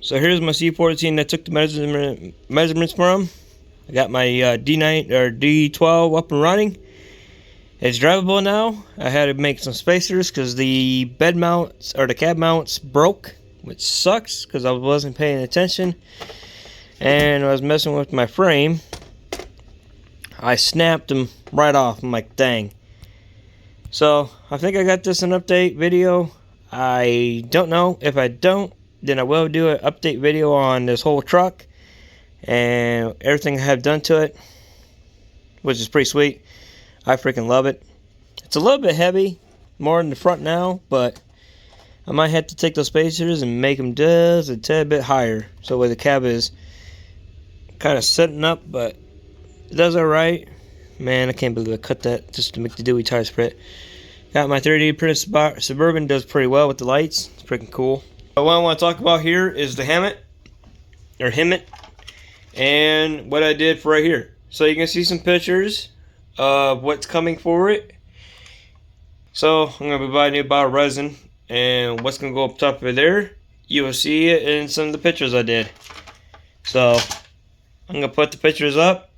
So here's my C14 that took the measurements from. I got my D9 or D12 up and running. It's drivable now. I had to make some spacers because the bed mounts or the cab mounts broke, which sucks because I wasn't paying attention and I was messing with my frame. I snapped them right off. I'm like, dang. So I think I got this an update video. I don't know. If I don't, then I will do an update video on this whole truck and everything I have done to it, which is pretty sweet. I freaking love it. It's a little bit heavy, more in the front now, but I might have to take those spacers and make them just a tad bit higher, so where the cab is kind of setting up, but it does alright. Man, I can't believe I cut that just to make the Dewey tire spread. Got my 3D printed Suburban, does pretty well with the lights. It's freaking cool. What I want to talk about here is the HEMTT, and what I did for right here. So you can see some pictures of what's coming for it. So I'm going to be buying a new bottle of resin, and what's going to go up top of there, you will see it in some of the pictures I did. So I'm going to put the pictures up,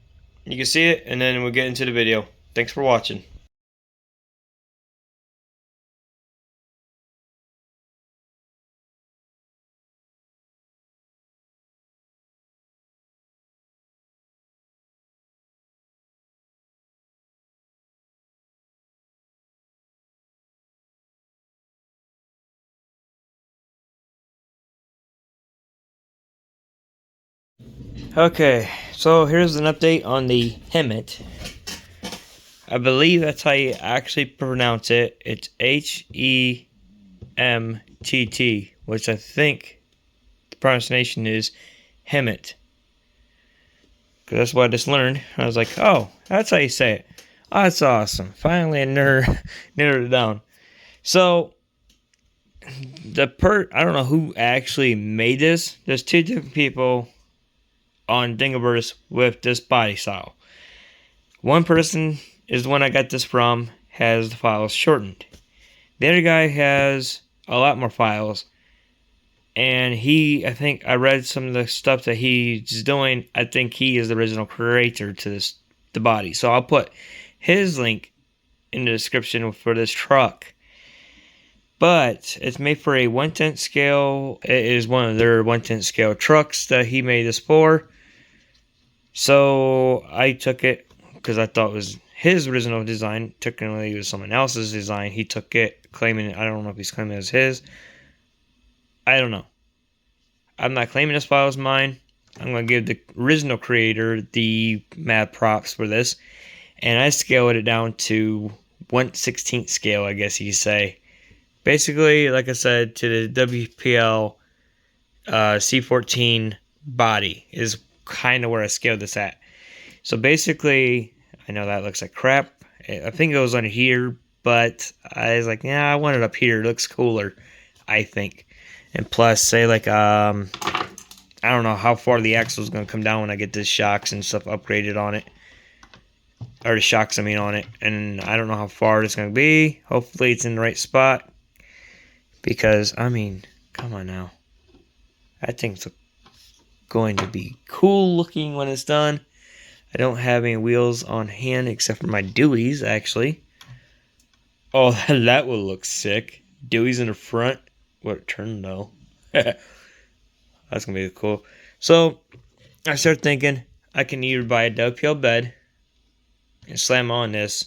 you can see it, and then we'll get into the video. Thanks for watching. Okay, so here's an update on the HEMTT. I believe that's how you actually pronounce it. It's HEMTT, which I think the pronunciation is HEMTT. Because that's what I just learned. I was like, oh, that's how you say it. Oh, that's awesome. Finally, I narrowed it down. So, I don't know who actually made this. There's two different people on Thingiverse with this body style. One person is the one I got this from, has the files shortened. The other guy has a lot more files, and I think I read some of the stuff that he's doing. I think he is the original creator to the body. So I'll put his link in the description for this truck. But it's made for a 1/10 scale. It is one of their 1/10 scale trucks that he made this for. So I took it because I thought it was his original design. Technically, it was someone else's design. He took it, claiming it. I don't know if he's claiming it as his. I don't know. I'm not claiming this file as mine. I'm going to give the original creator the mad props for this. And I scaled it down to 1/16 scale, I guess you could say. Basically, like I said, to the WPL C14 body is kind of where I scaled this at. So basically, I know that looks like crap. I think it was on here, but I was like, yeah, I want it up here. It looks cooler, I think. And plus, say like, I don't know how far the axle is going to come down when I get the shocks and stuff upgraded on it. Or the shocks, I mean, on it. And I don't know how far it's going to be. Hopefully it's in the right spot. Because, I mean, come on now. I think it's going to be cool looking when it's done. I don't have any wheels on hand except for my Deweys, actually. Oh, that will look sick. Deweys in the front. What a turn, though. That's going to be cool. So, I started thinking I can either buy a dovetail bed and slam on this,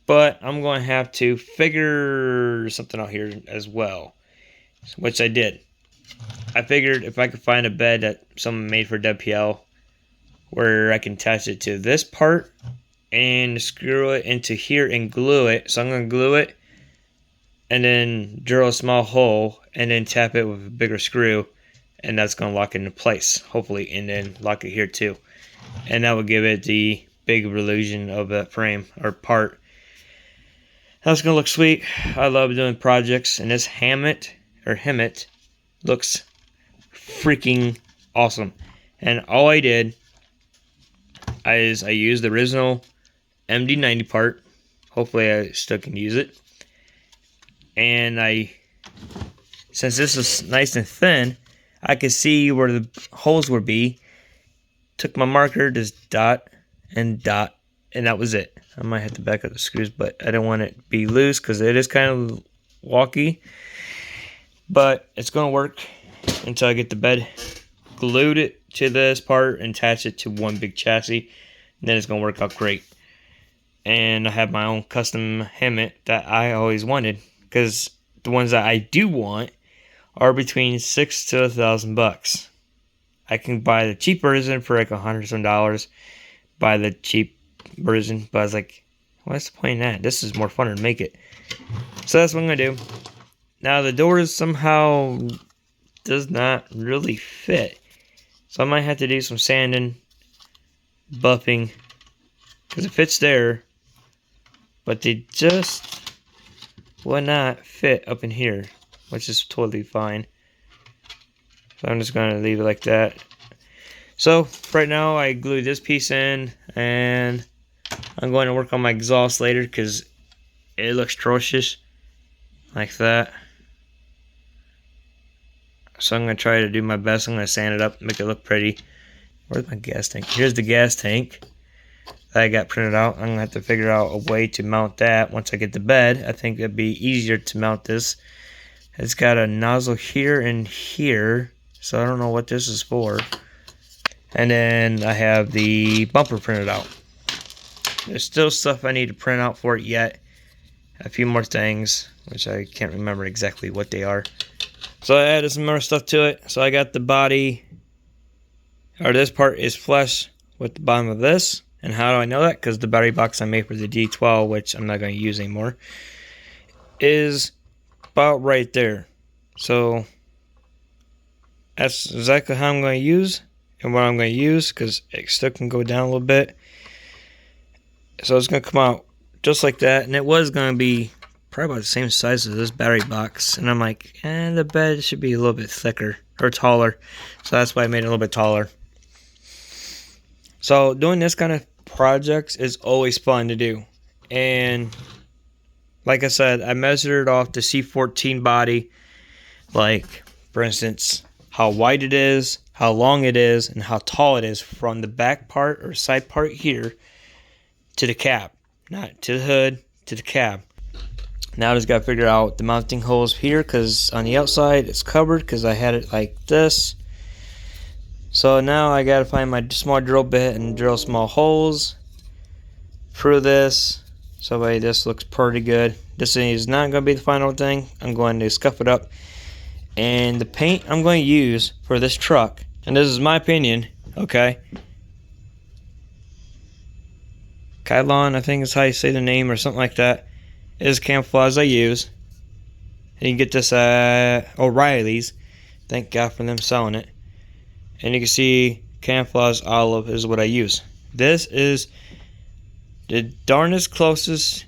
but I'm going to have to figure something out here as well, which I did. I figured if I could find a bed that someone made for WPL where I can attach it to this part and screw it into here and glue it. So I'm going to glue it and then drill a small hole and then tap it with a bigger screw, and that's going to lock it into place, hopefully, and then lock it here too. And that will give it the big illusion of that frame or part. That's going to look sweet. I love doing projects, and this HEMTT looks freaking awesome. And all I did is I used the original D90 part. Hopefully I still can use it. And since this is nice and thin, I could see where the holes would be. Took my marker, just dot, and that was it. I might have to back up the screws, but I don't want it to be loose because it is kind of walky. But it's going to work until I get the bed glued it to this part and attach it to one big chassis. And then it's going to work out great. And I have my own custom HEMTT that I always wanted, because the ones that I do want are between $600 to $1,000. I can buy the cheap version for like $100 some, buy the cheap version, but I was like, what's the point in that? This is more fun to make it. So that's what I'm gonna do. Now the doors somehow does not really fit, so I might have to do some sanding, buffing, because it fits there, but they just will not fit up in here, which is totally fine. So I'm just going to leave it like that. So right now I glued this piece in, and I'm going to work on my exhaust later because it looks atrocious like that. So I'm going to try to do my best. I'm going to sand it up, make it look pretty. Where's my gas tank? Here's the gas tank that I got printed out. I'm going to have to figure out a way to mount that once I get the bed. I think it'd be easier to mount this. It's got a nozzle here and here, so I don't know what this is for. And then I have the bumper printed out. There's still stuff I need to print out for it yet. A few more things, which I can't remember exactly what they are. So I added some more stuff to it. So I got the body, or this part is flush with the bottom of this. And how do I know that? Because the battery box I made for the D12, which I'm not going to use anymore, is about right there. So that's exactly how I'm going to use and what I'm going to use, because it still can go down a little bit. So it's going to come out just like that, and it was going to be probably about the same size as this battery box, and I'm like, the bed should be a little bit thicker or taller, so that's why I made it a little bit taller. So doing this kind of projects is always fun to do, and like I said, I measured off the C14 body, like for instance how wide it is, how long it is, and how tall it is from the back part or side part here to the cab. Not to the hood, to the cab. Now I just got to figure out the mounting holes here, because on the outside it's covered because I had it like this. So now I got to find my small drill bit and drill small holes through this. So this looks pretty good. This is not going to be the final thing. I'm going to scuff it up. And the paint I'm going to use for this truck, and this is my opinion, okay? Kylon, I think is how you say the name, or something like that, is camouflage I use. And you can get this at O'Reilly's. Thank God for them selling it. And you can see camouflage olive is what I use. This is the darnest closest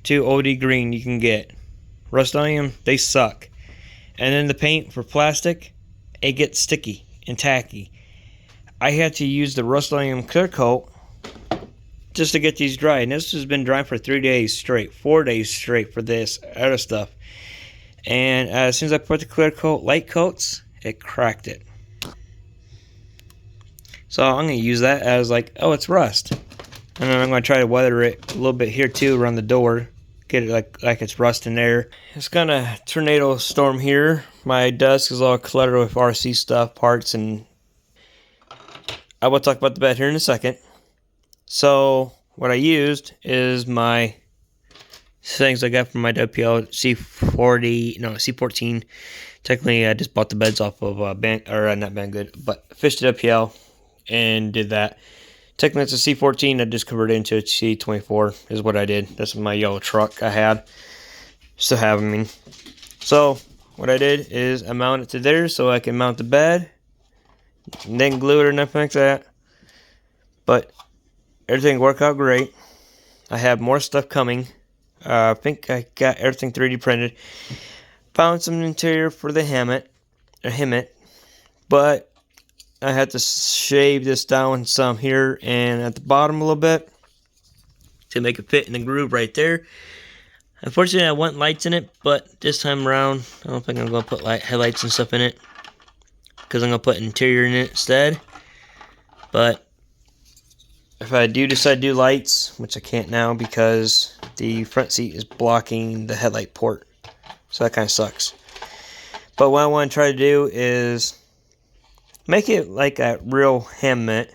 to OD green you can get. Rust-Oleum, they suck. And then the paint for plastic, it gets sticky and tacky. I had to use the Rust-Oleum clear coat just to get these dry, and this has been dry for 3 days straight, 4 days straight for this other stuff. And as soon as I put the clear coat, light coats, it cracked it. So I'm going to use that as like, oh, it's rust. And then I'm going to try to weather it a little bit here too around the door, get it like it's rust in there. It's kind of tornado storm here. My desk is all cluttered with RC stuff, parts, and I will talk about the bed here in a second. So what I used is my things I got from my WPL C14. Technically, I just bought the beds off of not Banggood, but fished it WPL and did that. Technically, it's a C14. I just converted it into a C24 is what I did. That's my yellow truck I had. Still have, I mean. So what I did is I mounted it to there so I can mount the bed, and then glue it or nothing like that. But everything worked out great. I have more stuff coming. I think I got everything 3D printed. Found some interior for the HEMTT, but I had to shave this down some here and at the bottom a little bit to make it fit in the groove right there. Unfortunately, I want lights in it, but this time around, I don't think I'm going to put headlights and stuff in it. because I'm going to put interior in it instead. But if I do decide to do lights, which I can't now because the front seat is blocking the headlight port, so that kind of sucks. But what I want to try to do is make it like a real HEMTT,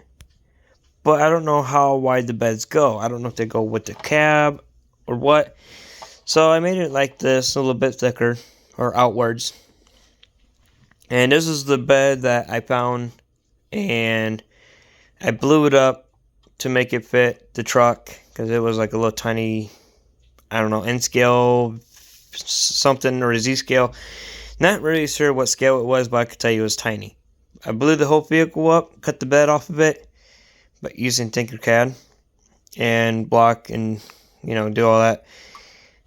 but I don't know how wide the beds go. I don't know if they go with the cab or what. So I made it like this, a little bit thicker, or outwards. And this is the bed that I found, and I blew it up to make it fit the truck, because it was like a little tiny, I don't know, N scale something, or a Z scale. Not really sure what scale it was, but I could tell you it was tiny. I blew the whole vehicle up, cut the bed off of it, but using Tinkercad and block and, do all that.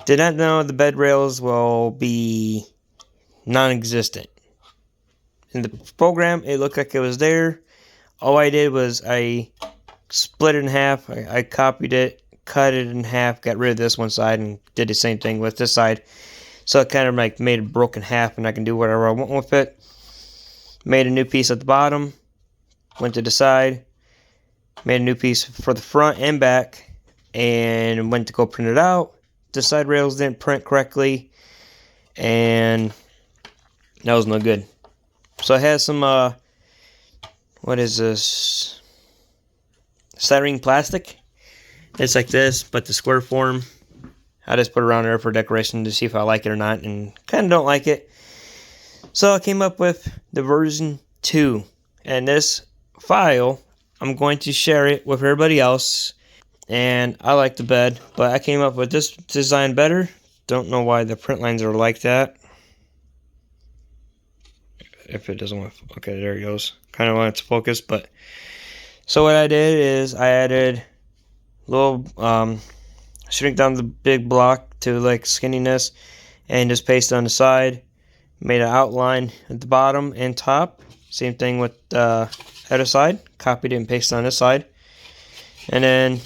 Did not know the bed rails will be non-existent. In the program, it looked like it was there. All I did was I split it in half. I copied it, cut it in half, got rid of this one side, and did the same thing with this side. So it kind of like made it broken half, and I can do whatever I want with it. Made a new piece at the bottom, went to the side, made a new piece for the front and back, and went to go print it out. The side rails didn't print correctly, and that was no good. So I had some, what is this? Styrene plastic. It's like this, but the square form. I just put it around there for decoration to see if I like it or not, and kind of don't like it. So I came up with the version 2, and this file, I'm going to share it with everybody else, and I like the bed, but I came up with this design better. Don't know why the print lines are like that. If it doesn't want to, okay, there it goes. Kind of want it to focus, but so what I did is I added a little shrink down the big block to like skinniness, and just paste on the side. Made an outline at the bottom and top. Same thing with the other side. Copied it and pasted on this side. And then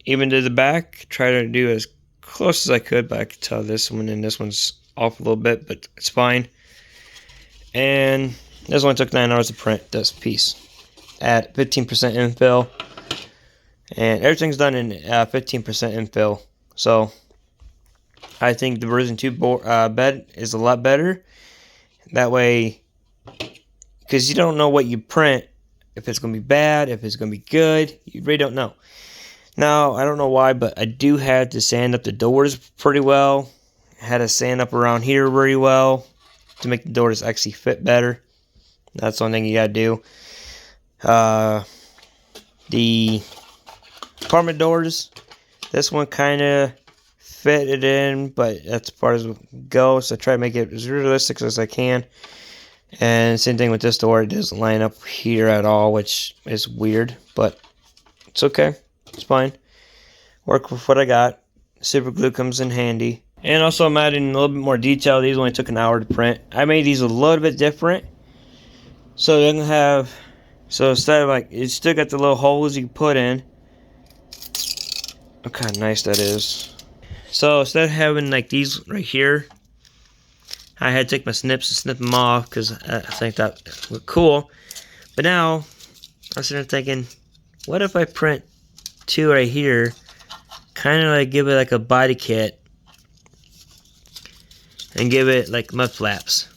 even to the back, try to do as close as I could, but I could tell this one and this one's off a little bit, but it's fine. And this one took 9 hours to print, this piece. At 15% infill. And everything's done in 15% infill. So I think the version 2 bed is a lot better. That way, because you don't know what you print, if it's going to be bad, if it's going to be good, you really don't know. Now, I don't know why, but I do have to sand up the doors pretty well. I had to sand up around here very well to make the doors actually fit better. That's one thing you got to do. The apartment doors, this one kind of fit it in, but that's part as it goes. So I try to make it as realistic as I can. And same thing with this door, it doesn't line up here at all, which is weird, but it's okay. It's fine. Work with what I got. Super glue comes in handy. And also I'm adding a little bit more detail. These only took an hour to print. I made these a little bit different. So they're gonna have, so instead of like, it's still got the little holes you can put in. Look how nice that is. So instead of having like these right here, I had to take my snips and snip them off because I think that looked cool. But now I was sitting there thinking, what if I print 2 right here, kind of like give it like a body kit, and give it like mud flaps?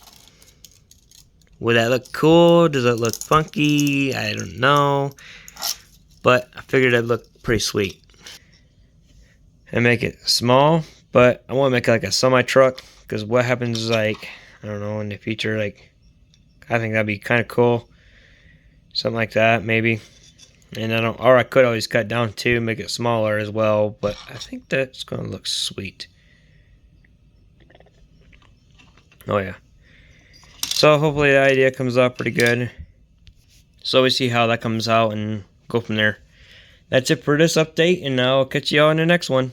Would that look cool? Does that look funky? I don't know. But I figured that'd look pretty sweet. And make it small, but I want to make it like a semi-truck, because what happens is like, I don't know, in the future, like, I think that'd be kind of cool. Something like that, maybe. And I don't, or I could always cut down too, make it smaller as well, but I think that's going to look sweet. Oh yeah. So hopefully the idea comes out pretty good. So we see how that comes out and go from there. That's it for this update, and I'll catch you all in the next one.